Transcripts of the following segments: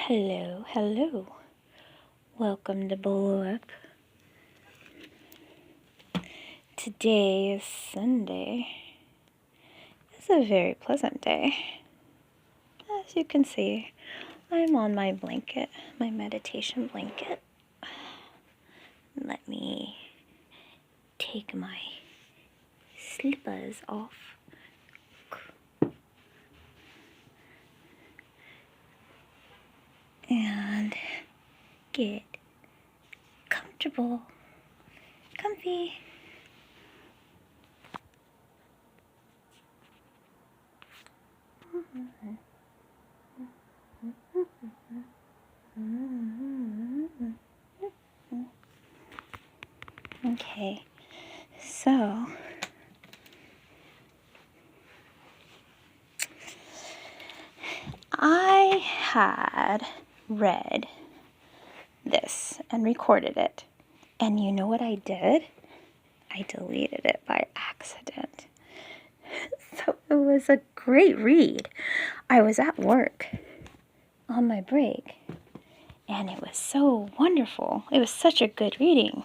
Hello, hello. Welcome to Blow Up. Today is Sunday. It's a very pleasant day. As you can see, I'm on my blanket, my meditation blanket. Let me take my slippers off. And get comfortable, comfy. Okay, so I had read this and recorded it, and you know what I did? I deleted it by accident. So it was a great read. I was at work on my break, and it was so wonderful. It was such a good reading.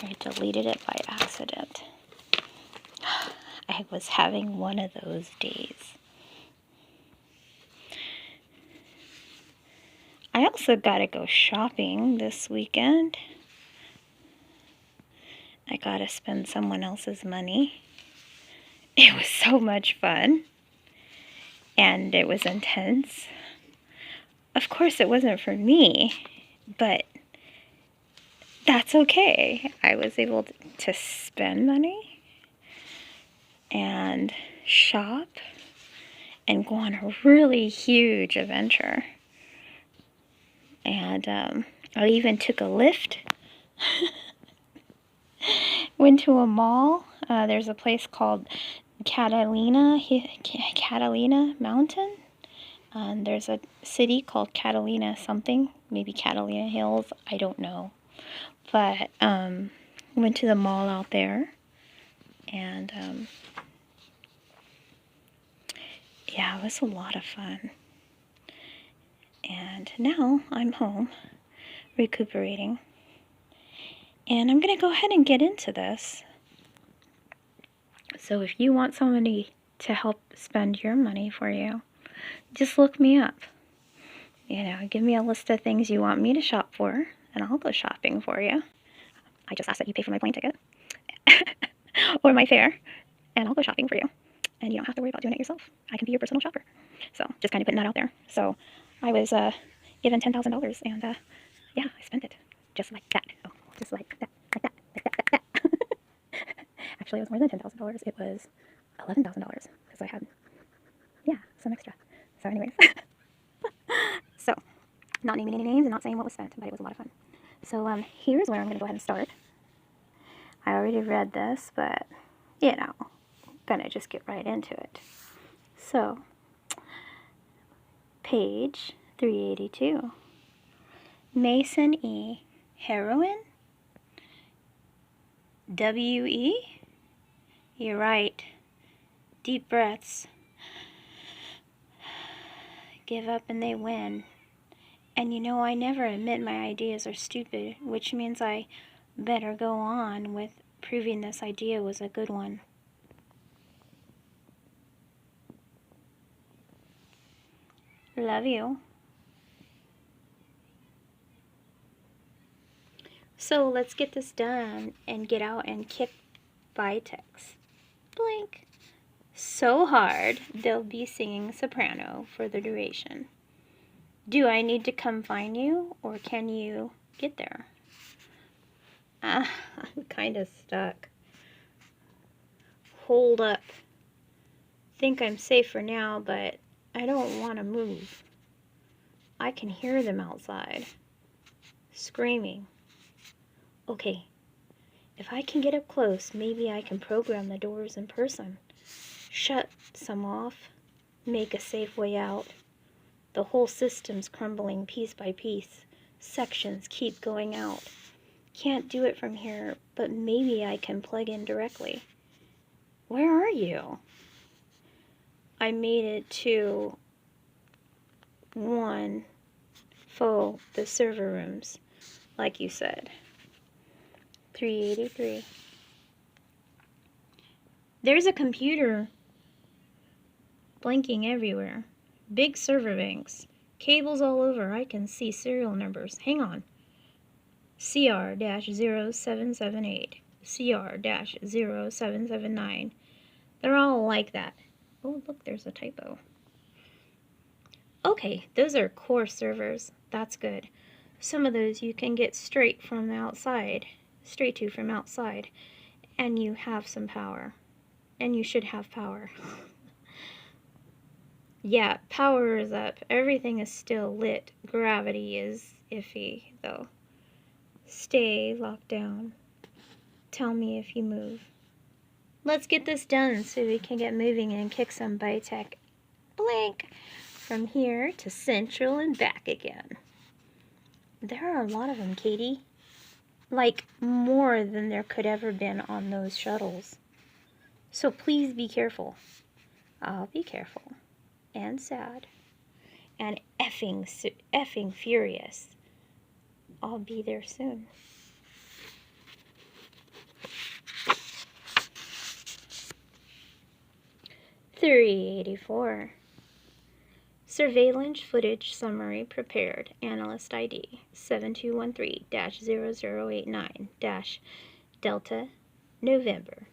I deleted it by accident. I was having one of those days. I also got to go shopping this weekend. I got to spend someone else's money. It was so much fun. And it was intense. Of course, it wasn't for me, but that's okay. I was able to spend money and shop and go on a really huge adventure. And I even took a lift. Went to a mall. There's a place called Catalina Mountain. And there's a city called Catalina something, maybe Catalina Hills, I don't know. But went to the mall out there, and yeah, it was a lot of fun. And now I'm home, recuperating. And I'm going to go ahead and get into this. So if you want somebody to help spend your money for you, just look me up. You know, give me a list of things you want me to shop for, and I'll go shopping for you. I just ask that you pay for my plane ticket or my fare, and I'll go shopping for you. And you don't have to worry about doing it yourself. I can be your personal shopper. So just kind of putting that out there. So I was given $10,000, and yeah, I spent it just like that. Oh, just like that, like that, like that, like that. Actually, it was more than $10,000. It was $11,000 because I had, yeah, some extra. So anyways, so not naming any names and not saying what was spent, but it was a lot of fun. So here's where I'm going to go ahead and start. I already read this, but, you know, gonna just get right into it. So, page 382. Mason E. Heroin? W.E.? You're right. Deep breaths. Give up and they win. And you know, I never admit my ideas are stupid, which means I better go on with proving this idea was a good one. Love you. So let's get this done and get out and kick Vitex. Blink. So hard, they'll be singing soprano for the duration. Do I need to come find you, or can you get there? I'm kind of stuck. Hold up. Think I'm safe for now, but I don't want to move. I can hear them outside, screaming. Okay, if I can get up close, maybe I can program the doors in person. Shut some off, make a safe way out. The whole system's crumbling piece by piece. Sections keep going out. Can't do it from here, but maybe I can plug in directly. Where are you? I made it to 1 full the server rooms, like you said. 383. There's a computer blinking everywhere. Big server banks. Cables all over. I can see serial numbers. Hang on. CR-0778. CR-0779. They're all like that. Oh, look, there's a typo. Okay, those are core servers. That's good. Some of those you can get straight from outside. Straight to from outside. And you have some power. And you should have power. Yeah, power is up. Everything is still lit. Gravity is iffy, though. Stay locked down. Tell me if you move. Let's get this done so we can get moving and kick some Bitech. Blink! From here to Central and back again. There are a lot of them, Kady. Like, more than there could ever been on those shuttles. So please be careful. I'll be careful. And sad. And effing furious. I'll be there soon. $384. Surveillance footage summary prepared. Analyst ID 7213-0089- November.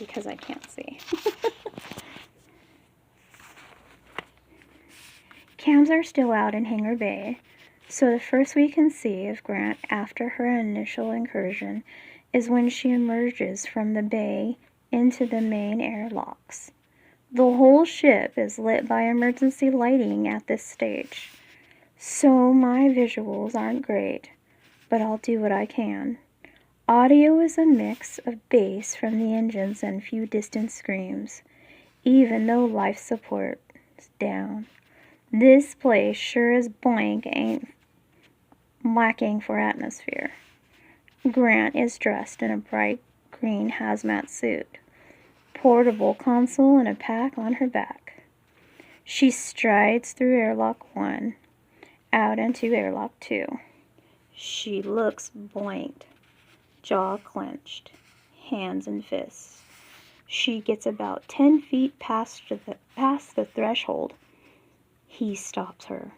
Because I can't see. Cams are still out in Hangar Bay, so the first we can see of Grant after her initial incursion is when she emerges from the bay into the main airlocks. The whole ship is lit by emergency lighting at this stage, so my visuals aren't great, but I'll do what I can. Audio is a mix of bass from the engines and few distant screams, even though life support is down. This place sure as blank ain't lacking for atmosphere. Grant is dressed in a bright green hazmat suit, portable console and a pack on her back. She strides through airlock 1, out into airlock 2. She looks blanked, jaw clenched, hands and fists. She gets about 10 feet past the threshold. He stops her,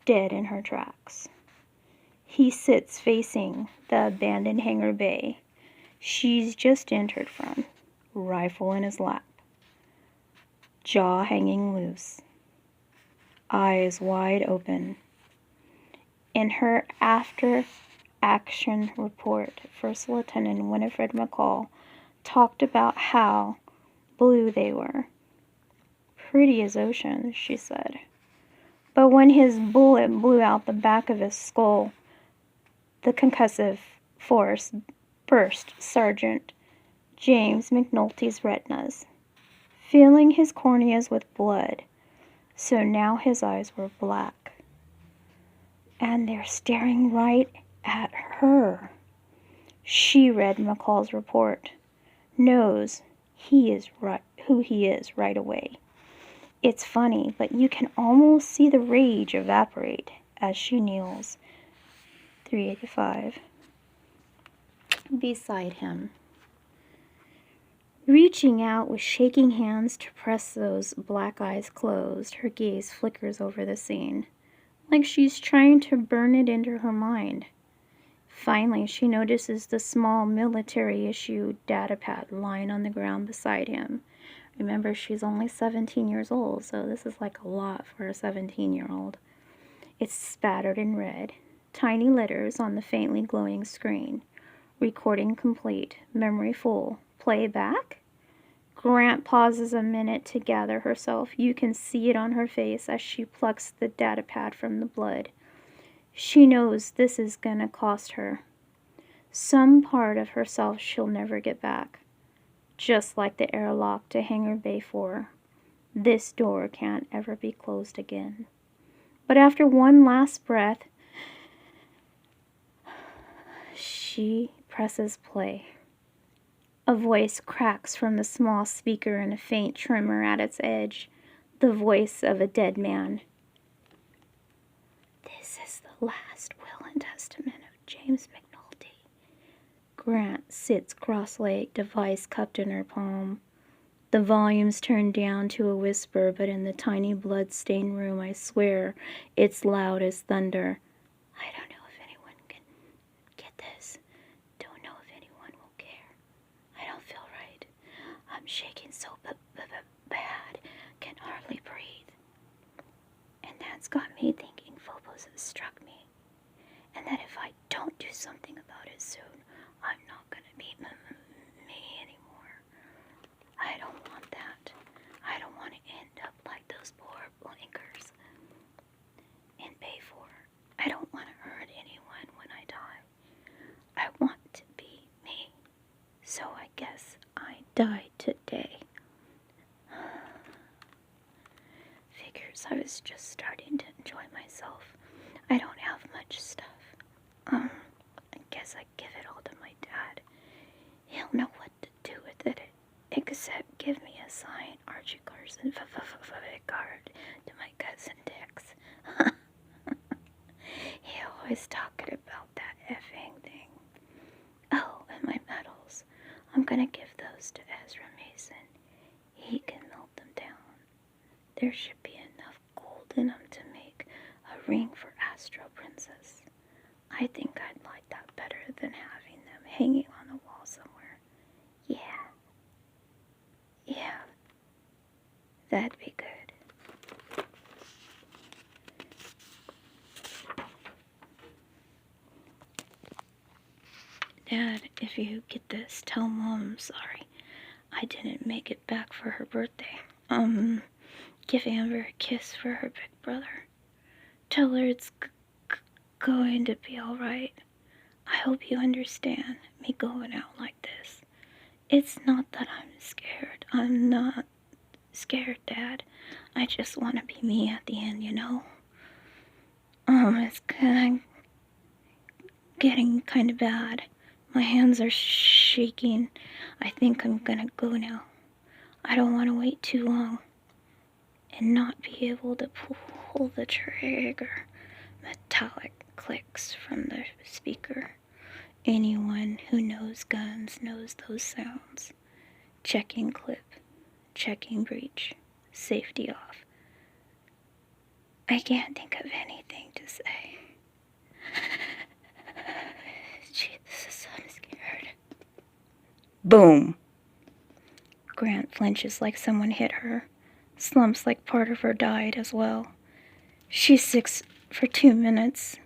dead in her tracks. He sits facing the abandoned hangar bay she's just entered from, rifle in his lap, jaw hanging loose, eyes wide open. In her after-action report, First Lieutenant Winifred McCall talked about how blue they were. Pretty as ocean, she said. But when his bullet blew out the back of his skull, the concussive force burst Sergeant James McNulty's retinas, filling his corneas with blood, so now his eyes were black. And they're staring right at her. She read McCall's report, knows who he is right away. It's funny, but you can almost see the rage evaporate as she kneels. 385. Beside him. Reaching out with shaking hands to press those black eyes closed, her gaze flickers over the scene, like she's trying to burn it into her mind. Finally, she notices the small military-issue datapad lying on the ground beside him. Remember, she's only 17 years old, so this is like a lot for a 17-year-old. It's spattered in red. Tiny letters on the faintly glowing screen. Recording complete. Memory full. Playback? Grant pauses a minute to gather herself. You can see it on her face as she plucks the datapad from the blood. She knows this is gonna cost her. Some part of herself she'll never get back. Just like the airlock to Hangar Bay 4. This door can't ever be closed again. But after one last breath, she presses play. A voice cracks from the small speaker in a faint tremor at its edge. the voice of a dead man. This is the last will and testament of James McNulty. Grant sits cross-legged, device cupped in her palm. The volume's turned down to a whisper, but in the tiny blood-stained room, I swear, it's loud as thunder. I don't know if anyone can get this. Don't know if anyone will care. I don't feel right. I'm shaking so bad, can hardly breathe. And that's got me thinking Phobos has struck me. And that if I don't do something about it soon, I'm not gonna be me anymore. I don't want that. I don't want to end up like those poor blinkers in Bayfor. I don't want to hurt anyone when I die. I want to be me. So I guess I died today. Figures I was just starting to enjoy myself. I don't have much stuff. I guess I give it all to my dad. He'll know what to do with it, except give me a signed Archie Carson card to my cousin Dix. He always talking about that effing thing. Oh, and my medals. I'm gonna give those to Ezra Mason. He can melt them down. There should be enough gold in them to make a ring for Astro Princess. I think I'd like that better than having them hanging on the wall somewhere. Yeah. Yeah. That'd be good. Dad, if you get this, tell Mom I'm sorry. I didn't make it back for her birthday. Give Amber a kiss for her big brother. Tell her it's going to be alright. I hope you understand me going out like this. It's not that I'm scared. I'm not scared, Dad. I just want to be me at the end, you know? It's getting kind of bad. My hands are shaking. I think I'm gonna go now. I don't want to wait too long and not be able to pull the trigger. Metallic clicks from the speaker. Anyone who knows guns knows those sounds. Checking clip. Checking breech. Safety off. I can't think of anything to say. Jesus, I'm scared. Boom! Grant flinches like someone hit her. Slumps like part of her died as well. She's sick for 2 minutes.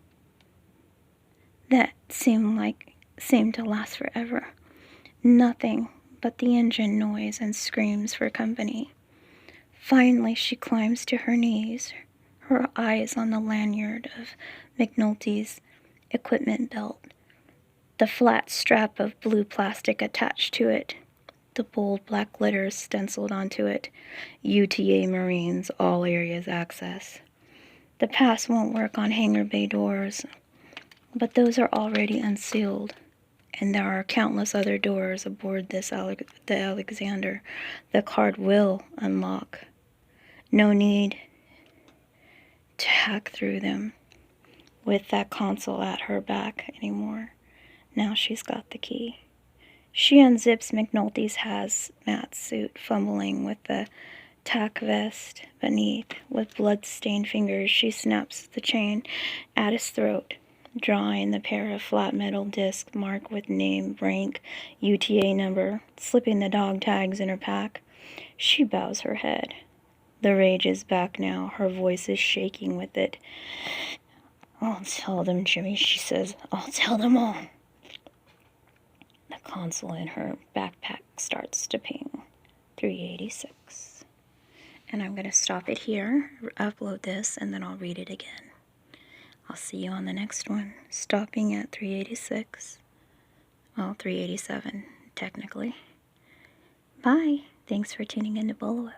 That seemed to last forever. Nothing but the engine noise and screams for company. Finally, she climbs to her knees, her eyes on the lanyard of McNulty's equipment belt, the flat strap of blue plastic attached to it, the bold black letters stenciled onto it, UTA Marines, all areas access. The pass won't work on hangar bay doors, but those are already unsealed, and there are countless other doors aboard the Alexander the card will unlock. No need to hack through them with that console at her back anymore. Now she's got the key. She unzips McNulty's hazmat suit, fumbling with the tack vest beneath. With blood-stained fingers, she snaps the chain at his throat, drawing the pair of flat metal discs marked with name, rank, UTA number, slipping the dog tags in her pack. She bows her head. The rage is back now. Her voice is shaking with it. I'll tell them, Jimmy, she says. I'll tell them all. The console in her backpack starts to ping. 386. And I'm going to stop it here, upload this, and then I'll read it again. I'll see you on the next one. Stopping at 386. Well, 387, technically. Bye. Thanks for tuning in to Bolo.